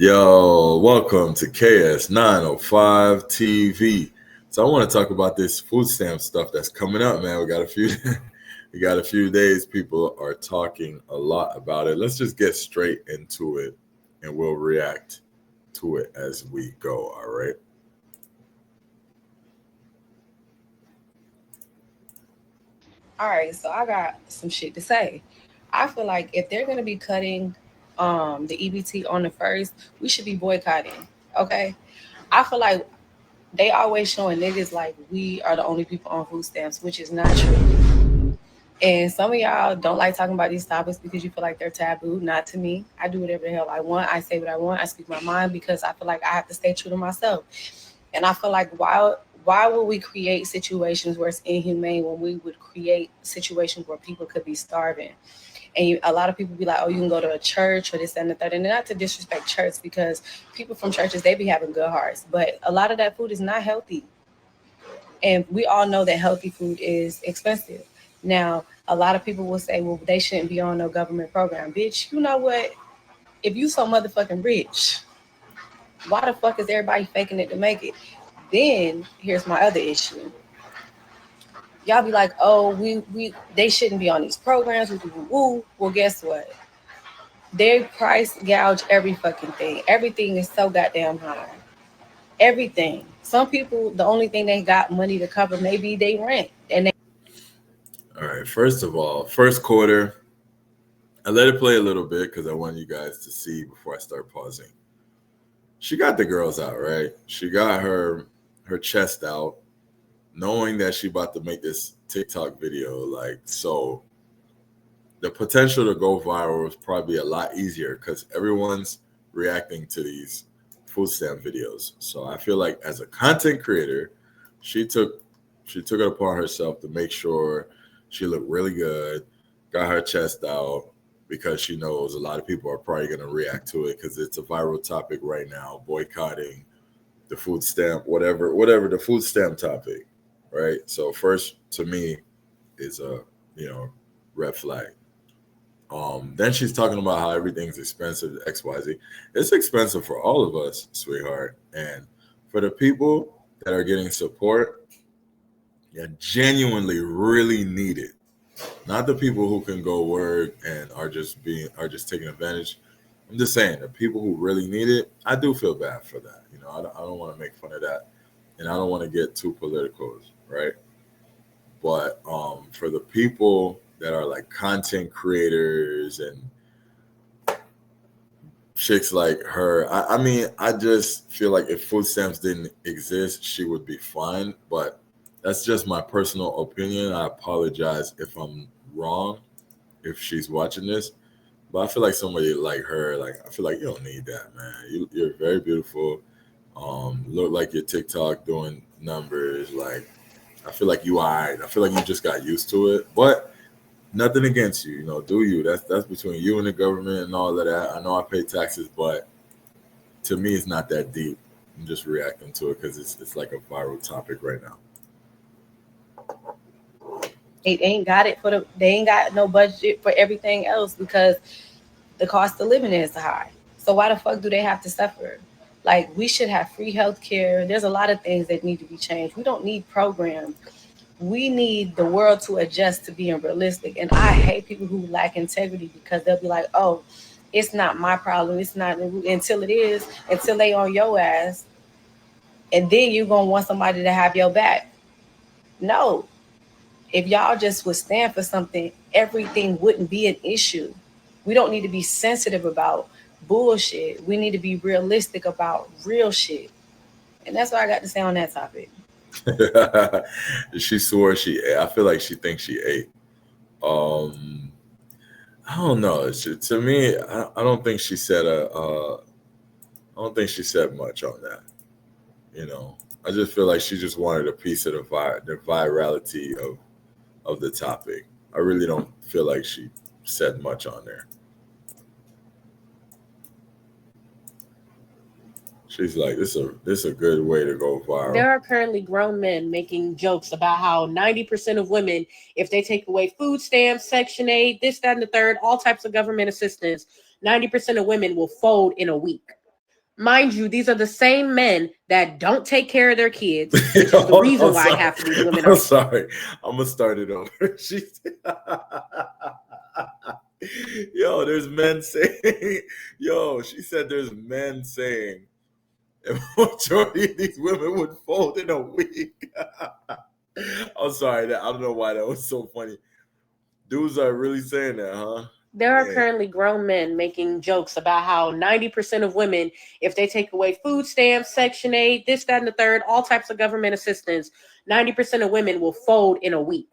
Yo, welcome to KS905 TV. So I want to talk about this food stamp stuff that's coming up, man. We got a few we got a few days. People are talking a lot about it. Let's just get straight into it and we'll react to it as we go, all right? All right, so I got some shit to say. I feel like if they're gonna be cutting the EBT on the first, we should be boycotting. Okay. I feel like they always showing niggas like we are the only people on food stamps, which is not true. And some of y'all don't like talking about these topics because you feel like they're taboo. Not to me. I do whatever the hell I want. I say what I want. I speak my mind because I feel like I have to stay true to myself. And I feel like why would we create situations where it's inhumane when we would create situations where people could be starving? And a lot of people be like, oh, you can go to a church or this and the third. And not to disrespect church because people from churches, they be having good hearts. But a lot of that food is not healthy. And we all know that healthy food is expensive. Now, a lot of people will say, well, they shouldn't be on no government program. Bitch, you know what? If you so motherfucking rich, why the fuck is everybody faking it to make it? Then here's my other issue. Y'all be like, oh, we they shouldn't be on these programs. Woo, woo, woo. Well, guess what? They price gouge every fucking thing. Everything is so goddamn high. Everything. Some people, the only thing they got money to cover maybe they rent, and they All right, first of all, first quarter, I let it play a little bit because I want you guys to see before I start pausing. She got the girls out, right? She got her chest out, knowing that she about to make this TikTok video. Like, so the potential to go viral is probably a lot easier because everyone's reacting to these food stamp videos. So I feel like as a content creator, she took she took it upon herself to make sure she looked really good, got her chest out because she knows a lot of people are probably going to react to it because it's a viral topic right now, boycotting the food stamp, whatever the food stamp topic, right? So first to me is a red flag. Then she's talking about how everything's expensive, XYZ. It's expensive for all of us, sweetheart. And for the people that are getting support, that genuinely really need it. Not the people who can go work and are just taking advantage. I'm just saying the people who really need it, I do feel bad for that. I don't want to make fun of that, and I don't want to get too political, right? But for the people that are like content creators and chicks like her, I mean, I just feel like if food stamps didn't exist, she would be fine. But that's just my personal opinion. I apologize if I'm wrong if she's watching this. But I feel like somebody like her, like I feel like you don't need that, man. You're very beautiful. Look like your TikTok doing numbers. Like I feel like you alright. I feel like you just got used to it. But nothing against you, do you? That's between you and the government and all of that. I know I pay taxes, but to me it's not that deep. I'm just reacting to it because it's like a viral topic right now. ain't got it for they ain't got no budget for everything else because the cost of living is high. So why the fuck do they have to suffer? Like we should have free health care. There's a lot of things that need to be changed. We don't need programs. We need the world to adjust to being realistic. And I hate people who lack integrity because they'll be like, oh, it's not my problem. It's not until it is, until they on your ass. And then you're gonna want somebody to have your back. No. If y'all just would stand for something, everything wouldn't be an issue. We don't need to be sensitive about bullshit. We need to be realistic about real shit. And that's what I got to say on that topic. She swore she ate. I feel like she thinks she ate. Um, I don't know. To me, I don't think she said I don't think she said much on that. You know, I just feel like she just wanted a piece of the virality of the topic. I really don't feel like she said much on there. She's like, this a good way to go viral. There are currently grown men making jokes about how 90% of women, if they take away food stamps, Section 8, this, that, and the third, all types of government assistance, 90% of women will fold in a week. Mind you, these are the same men that don't take care of their kids, which is the reason why half of these women are. I'm sorry. I'm going to start it over. Yo, there's men saying, she said there's men saying the majority of these women would fold in a week. I'm sorry. I don't know why that was so funny. Dudes are really saying that, huh? There are currently grown men making jokes about how 90% of women, if they take away food stamps, Section 8, this, that, and the third, all types of government assistance, 90% of women will fold in a week.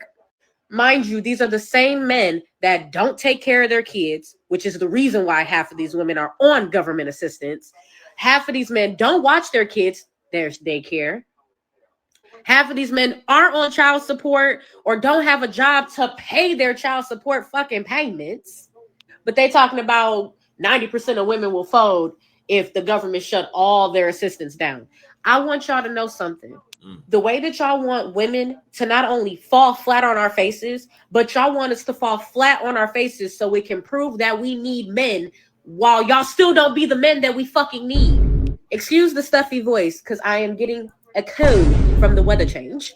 Mind you, these are the same men that don't take care of their kids, which is the reason why half of these women are on government assistance. Half of these men don't watch their kids, there's daycare. Half of these men aren't on child support or don't have a job to pay their child support fucking payments. But they talking about 90% of women will fold if the government shut all their assistance down. I want y'all to know something. The way that y'all want women to not only fall flat on our faces, but y'all want us to fall flat on our faces so we can prove that we need men while y'all still don't be the men that we fucking need. Excuse the stuffy voice because I am getting a cold from the weather change.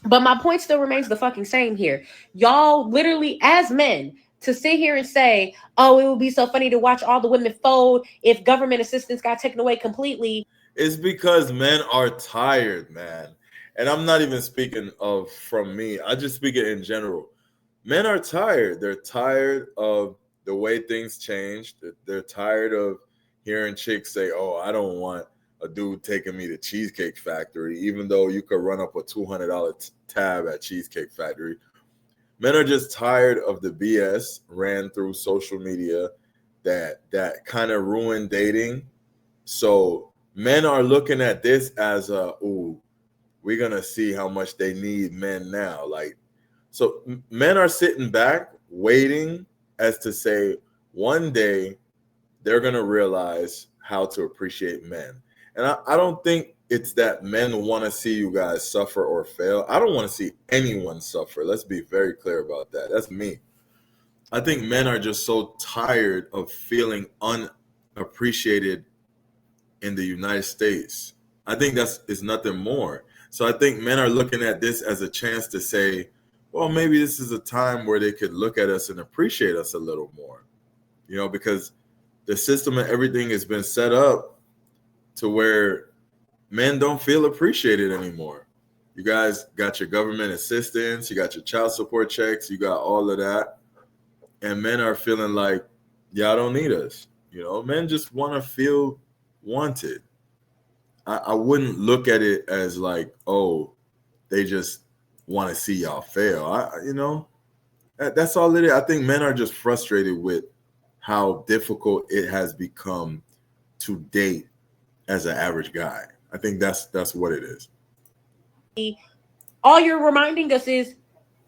But my point still remains the fucking same here. Y'all literally, as men, to sit here and say, oh, it would be so funny to watch all the women fold if government assistance got taken away completely. It's because men are tired, man. And I'm not even speaking of from me. I just speak it in general. Men are tired. They're tired of the way things change. They're tired of hearing chicks say, oh, I don't want a dude taking me to Cheesecake Factory, even though you could run up a $200 tab at Cheesecake Factory. Men are just tired of the BS ran through social media that kind of ruined dating. So men are looking at this as we're going to see how much they need men now. So men are sitting back waiting as to say one day they're going to realize how to appreciate men. And I don't think it's that men want to see you guys suffer or fail. I don't want to see anyone suffer. Let's be very clear about that. That's me. I think men are just so tired of feeling unappreciated in the United States. I think it's nothing more. So I think men are looking at this as a chance to say, well, maybe this is a time where they could look at us and appreciate us a little more, because the system and everything has been set up to where men don't feel appreciated anymore. You guys got your government assistance, you got your child support checks, you got all of that. And men are feeling like, y'all don't need us. Men just want to feel wanted. I wouldn't look at it as like, oh, they just want to see y'all fail. That's all it is. I think men are just frustrated with how difficult it has become to date as an average guy. I think that's what it is. All you're reminding us is,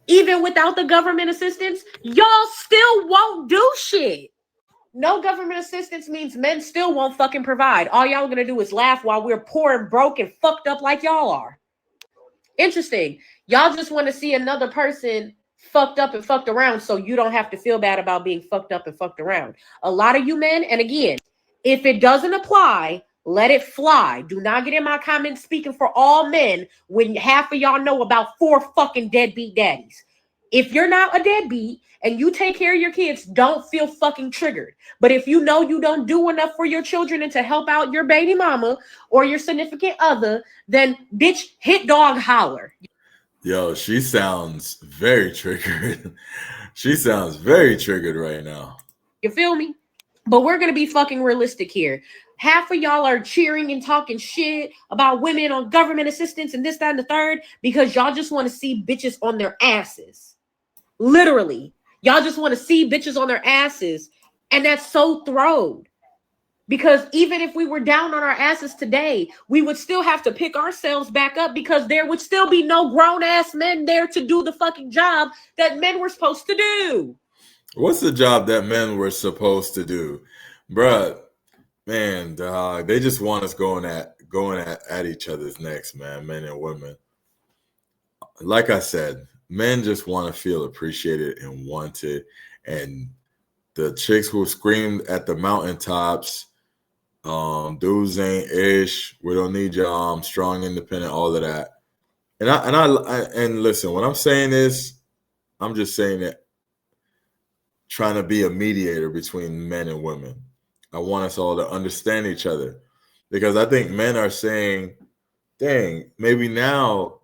even without the government assistance, y'all still won't do shit. No government assistance means men still won't fucking provide. All y'all gonna do is laugh while we're poor and broke and fucked up like y'all are. Interesting. Y'all just want to see another person fucked up and fucked around so you don't have to feel bad about being fucked up and fucked around. A lot of you men, and again, if it doesn't apply, let it fly. Do not get in my comments speaking for all men when half of y'all know about 4 fucking deadbeat daddies. If you're not a deadbeat and you take care of your kids, don't feel fucking triggered. But if you know you don't do enough for your children and to help out your baby mama or your significant other, then bitch, hit dog holler. Yo, she sounds very triggered. She sounds very triggered right now. You feel me? But we're going to be fucking realistic here. Half of y'all are cheering and talking shit about women on government assistance and this, that, and the third because y'all just want to see bitches on their asses. Literally. Y'all just want to see bitches on their asses. And that's so throwed. Because even if we were down on our asses today, we would still have to pick ourselves back up because there would still be no grown-ass men there to do the fucking job that men were supposed to do. What's the job that men were supposed to do? Bruh, man, dog, they just want us going at each other's necks, man, men and women. Like I said, men just want to feel appreciated and wanted. And the chicks who screamed at the mountaintops Dudes ain't ish. We don't need you. Strong, independent, all of that. And listen, when I'm saying this, I'm just saying that trying to be a mediator between men and women. I want us all to understand each other because I think men are saying, dang, maybe now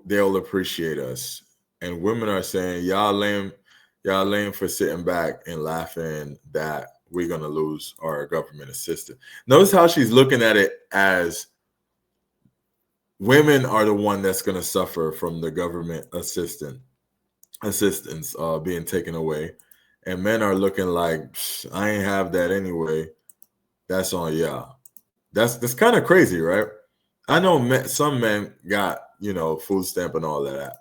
they'll appreciate us. And women are saying, y'all lame for sitting back and laughing that we're going to lose our government assistance. Notice how she's looking at it as women are the one that's going to suffer from the government assistance being taken away. And men are looking like, I ain't have that anyway. That's on y'all. That's kind of crazy, right? I know some men got, food stamp and all of that.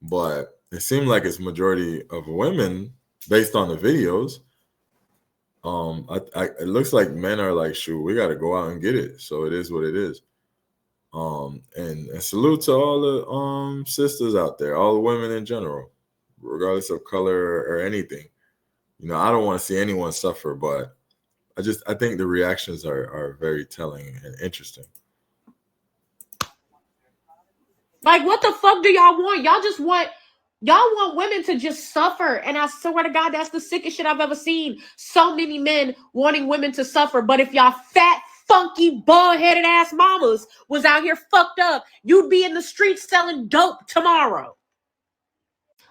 But it seemed like it's majority of women based on the videos. It looks like men are like, shoot, we got to go out and get it. So it is what it is. And salute to all the sisters out there, all the women in general, regardless of color or anything. I don't want to see anyone suffer, but I think the reactions are very telling and interesting. Like, what the fuck do y'all want? Y'all want women to just suffer. And I swear to God, that's the sickest shit I've ever seen. So many men wanting women to suffer. But if y'all fat, funky, bald-headed ass mamas was out here fucked up, you'd be in the streets selling dope tomorrow.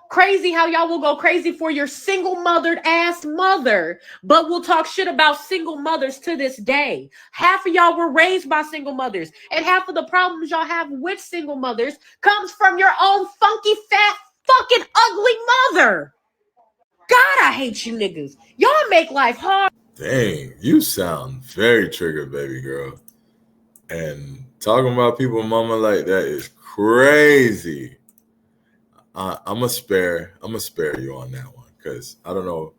Crazy how y'all will go crazy for your single-mothered ass mother, but we'll talk shit about single mothers to this day. Half of y'all were raised by single mothers, and half of the problems y'all have with single mothers comes from your own funky, fat, fucking ugly mother. God, I hate you niggas. Y'all make life hard. Dang, you sound very triggered, baby girl. And talking about people mama like that is crazy. I'm gonna spare you on that one because I don't know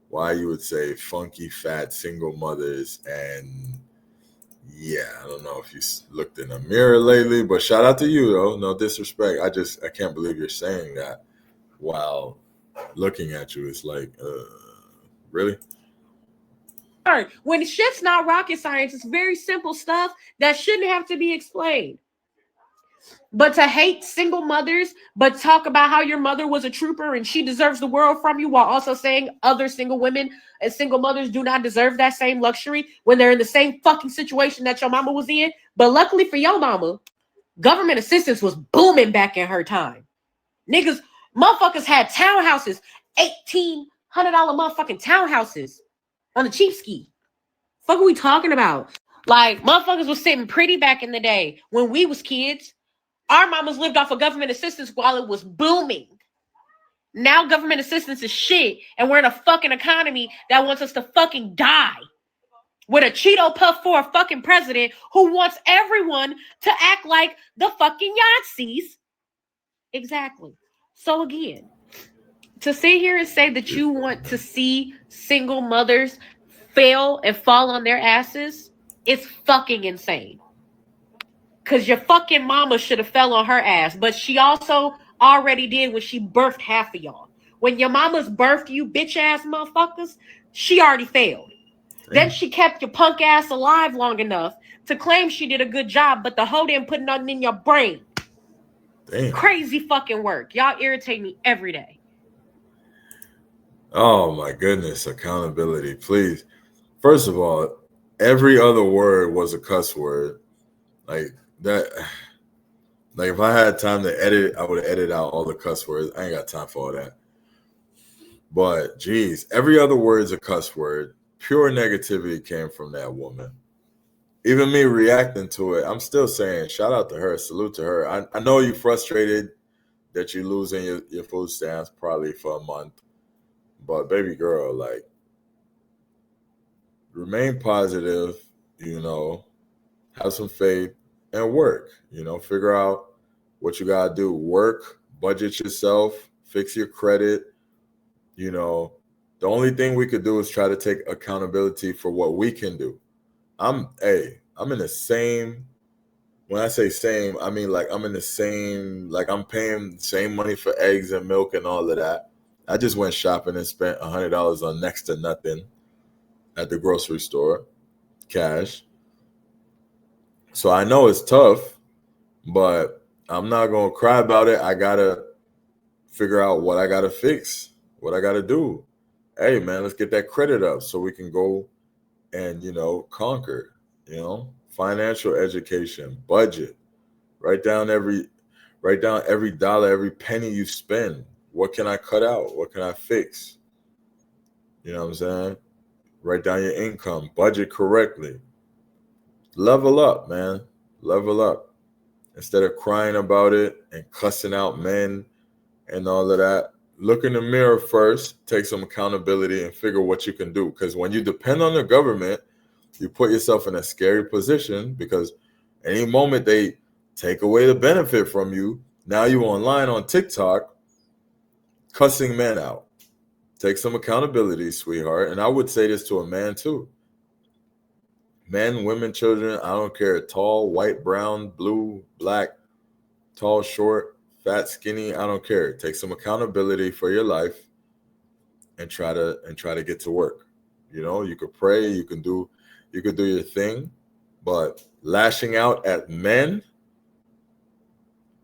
why you would say funky fat single mothers, and yeah, I don't know if you looked in a mirror lately, but shout out to you though. No disrespect. I can't believe you're saying that while looking at you. It's like, really? When shit's not rocket science, it's very simple stuff that shouldn't have to be explained. But to hate single mothers, but talk about how your mother was a trooper and she deserves the world from you while also saying other single women and single mothers do not deserve that same luxury when they're in the same fucking situation that your mama was in. But luckily for your mama, government assistance was booming back in her time. Niggas, motherfuckers had townhouses, $1,800 motherfucking townhouses on the cheap ski. Fuck are we talking about? Like, motherfuckers was sitting pretty back in the day when we was kids. Our mamas lived off of government assistance while it was booming. Now government assistance is shit, and we're in a fucking economy that wants us to fucking die. With a Cheeto Puff for a fucking president who wants everyone to act like the fucking Yahtzees. Exactly. So again, to sit here and say that you want to see single mothers fail and fall on their asses is fucking insane. Because your fucking mama should have fell on her ass. But she also already did when she birthed half of y'all. When your mama's birthed you bitch ass motherfuckers, she already failed. Damn. Then she kept your punk ass alive long enough to claim she did a good job, but the hoe didn't put nothing in your brain. Damn. Crazy fucking work. Y'all irritate me every day. Oh my goodness, accountability, please. First of all, every other word was a cuss word. Like that, like if I had time to edit, I would edit out all the cuss words. I ain't got time for all that. But geez, every other word is a cuss word. Pure negativity came from that woman. Even me reacting to it, I'm still saying shout out to her, salute to her. I know you're frustrated that you're losing your food stamps probably for a month. But baby girl, like, remain positive, have some faith and work, figure out what you got to do. Work, budget yourself, fix your credit. The only thing we could do is try to take accountability for what we can do. I'm in the same, when I say same, I mean like I'm in the same, like I'm paying the same money for eggs and milk and all of that. I just went shopping and spent $100 on next to nothing at the grocery store. cash. So I know it's tough, but I'm not going to cry about it. I got to figure out what I got to fix, what I got to do. Hey, man, let's get that credit up so we can go and, conquer, financial education, budget. Write down every dollar, every penny you spend. What can I cut out? What can I fix? You know what I'm saying? Write down your income, budget correctly. Level up, man. Level up. Instead of crying about it and cussing out men and all of that, look in the mirror first, take some accountability and figure what you can do. Because when you depend on the government, you put yourself in a scary position because any moment they take away the benefit from you, now you online on TikTok cussing men out. Take some accountability, sweetheart. And I would say this to a man too. Men, women, children, I don't care. Tall, white, brown, blue, black, tall, short, fat, skinny, I don't care. Take some accountability for your life and try to get to work. You could pray, you could do your thing, but lashing out at men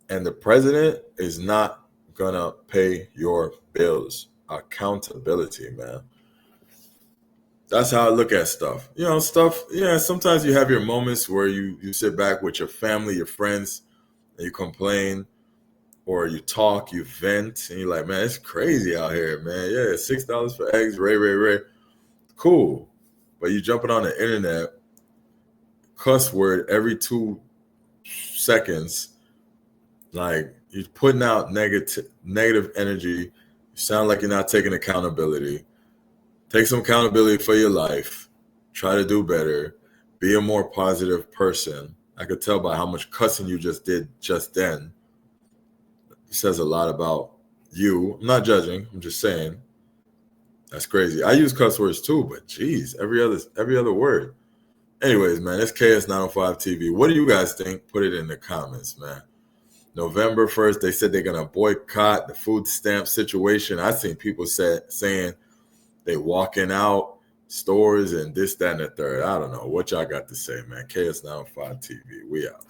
and the president is not gonna pay your bills. Accountability, man. That's how I look at stuff. Sometimes you have your moments where you sit back with your family, your friends, and you complain or you talk, you vent, and you're like, man, it's crazy out here, man. Yeah, $6 for eggs, ray. Cool. But you jumping on the internet, cuss word every 2 seconds, like you're putting out negative energy. You sound like you're not taking accountability. Take some accountability for your life. Try to do better. Be a more positive person. I could tell by how much cussing you just did just then. It says a lot about you. I'm not judging. I'm just saying. That's crazy. I use cuss words too, but geez, every other word. Anyways, man, it's KS905 TV. What do you guys think? Put it in the comments, man. November 1st, they said they're going to boycott the food stamp situation. I seen people saying they walking out stores and this, that, and the third. I don't know. What y'all got to say, man? KS905 TV. We out.